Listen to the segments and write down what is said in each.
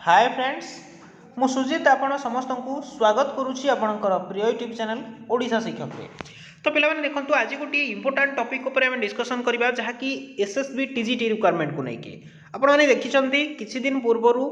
Hi friends मु सुजित आपण समस्त को स्वागत करुच्ची आपणकर प्रिय यूट्यूब चैनल ओडिशा शिक्षक रे। तो पिला माने देखंतु आज गोटे इंपोर्टेंट टॉपिक ऊपर हम डिस्कशन करबा जहा कि एसएसबी टीजीटी रिक्वायरमेंट को लेके आपण माने देखिचंती किछि दिन पूर्वरु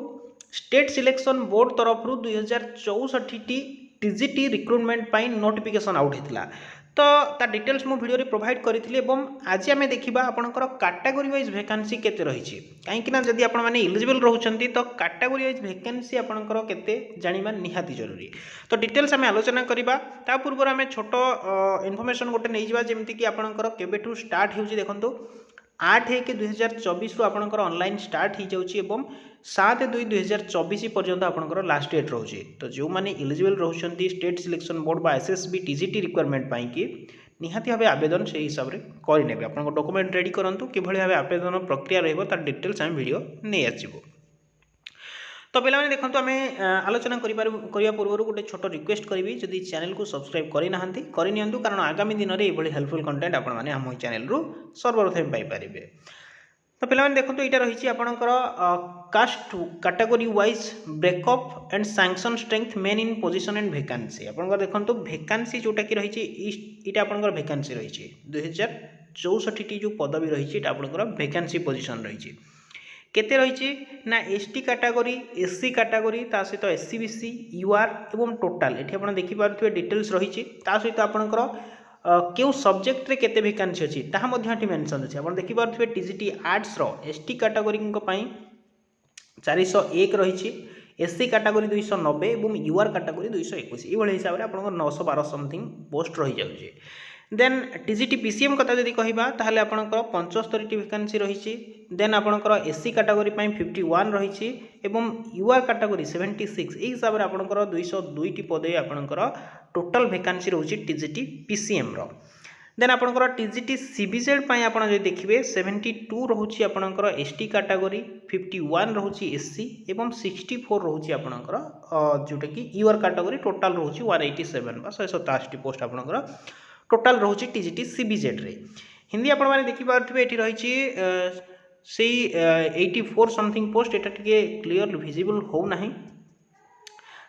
स्टेट सिलेक्शन बोर्ड तरफ 2064 टीजीटी रिक्रुटमेंट पाई नोटिफिकेशन आउट हेतिला। तो ता डिटेल्स मु वीडियो रे प्रोवाइड करिथिले एवं आज आमे देखिबा आपनकर कैटेगरी वाइज वैकेंसी केते रहिछि काहेकि ना जदि आपण माने एलिजिबल रहउछंती तो कैटेगरी वाइज वैकेंसी आपनकर केते जानिबा निहाती जरूरी। तो डिटेल्स आमे आलोचना करिबा ता पूर्व आमे छोटो इन्फॉर्मेशन गोटे नै जिबा जेमति कि आपनकर केबेठू स्टार्ट हेउछि देखंतु 8/1/2024 रु आपनकर ऑनलाइन स्टार्ट ही जाउछि एवं 7/2/2024 पर्यंत आपनकर लास्ट डेट रहउछि। तो जो माने एलिजिबल रहउछंती स्टेट सिलेक्शन बोर्ड बा एसएसबी टीजीटी रिक्वायरमेंट पाई कि निहाती भाबे आवेदन से हिसाब रे करि नेबे आपन डॉक्यूमेंट रेडी करंतु किभଳି भाबे आवेदन प्रक्रिया रहबो तार डिटेल्स हम वीडियो नै आछिबो। तो पे देखो आम आलोचना करने पूर्व गोटे छोट रिक्वेस्ट करी जदि चैनल को सब्सक्राइब करना करनी कारण आगामी दिन में ये हेल्पफुल कंटेंट आपने चैनल रु सर्वप्रथम पाइपर। तो पे देखो यहाँ रही आपंकर caste category wise breakup and sanction strength main in position and vacancy आप देखो वैकेंसी जोटा कि रही यहाँ आपंकर वैकेंसी रही 2064 जो पदवी रही आपंकर वैकेंसी पोजिशन रही केते रही ना एसटी कैटेगरी एससी कैटेगरी ता सहित एससी बीसी यूआर एवं टोटाल ये आप देखिपे डिटेल्स रही सहित आपंकर क्यों सब्जेक्ट रे केते वैकेंसी अच्छी ताहा मेंशन अच्छे आप देखिपे टीजीटी आर्ट्स रो एसटी कैटेगरी 401 रही एससी कैटेगरी 290 और यूआर कैटेगरी 221 ये हिसाब से आप 912 समथिंग पोस्ट रही जाऊँगी। देन टीजीटी पीसीएम कथा जदि कहबा ताहले आपनकर 75 टी वैकेंसी रही देन आपनकर एससी कैटेगरी 51 रही एवं यूआर कैटेगरी 76 ए हिसाब से आपनकर 202 टी पदवी आपनकर टोटल वैकेंसी रही टीजीटी पीसीएम रो। देन आपनकर टीजीटी सीबीजेड पई आपण जे देखिबे 72 रहुची आपनकर एसटी कैटेगरी 51 रहुची एससी एवं 64 रहुची आपनकर जोटा कि यूआर कैटेगरी टोटल रहुची 187 बा 187 टी पोस्ट आपनकर टोटाल रोचे टीजीटी सीबीजेड रे। हिंदी आपण माने देखि पारथिबे एठी रहिछि से 84 समथिंग पोस्ट एटा टिके क्लियर विजिबल हो नाही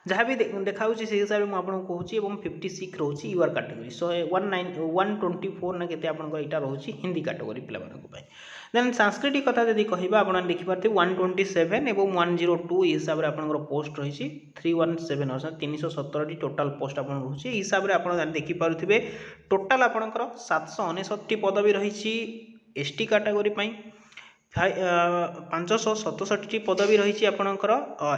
जहाँ भी देखाउछि से हिसाब में आपन कहूछि एवं 56 रोची यूआर कैटेगरी 124 ना केते आपन एटा रोची हिंदी कैटेगरी पिला मानक पय। देन संस्कृत कथा जदि कहबा आपन देखि पारथि 127 एवं 102 हिसाब रे आपन पोस्ट रहिछि 317 अर्थात 317 टी टोटल पोस्ट आपन रहुछि हिसाब रे आपन देखि पारुथिबे टोटल आपन 769 पदवी रहिछि एसटी कैटेगरी पई 567 टी पदवी रही आपणकर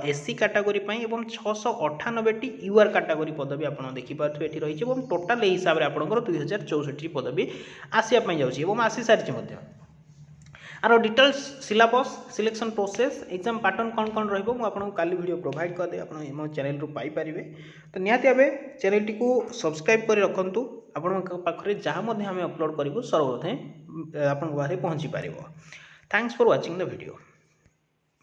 एससी कैटेगरी एवं 698 टी यूआर कैटेगरी पदवी आप देखिपे ये रही टोटाल हिसाब से आपंकर 2064 पदवी आसापी जाऊँगी आसी सारी आर details syllabus selection process exam pattern कौन कौन रहा काली वीडियो प्रोवाइड करदे आप चैनल रू पाइपर। तो निहाती भाव चैनल टी सब्सक्राइब कर रखु आपण पाखे जहाँ आम अपलोड करूँ सर्वप्रथम आप पहुँची पार। Thanks for watching the video.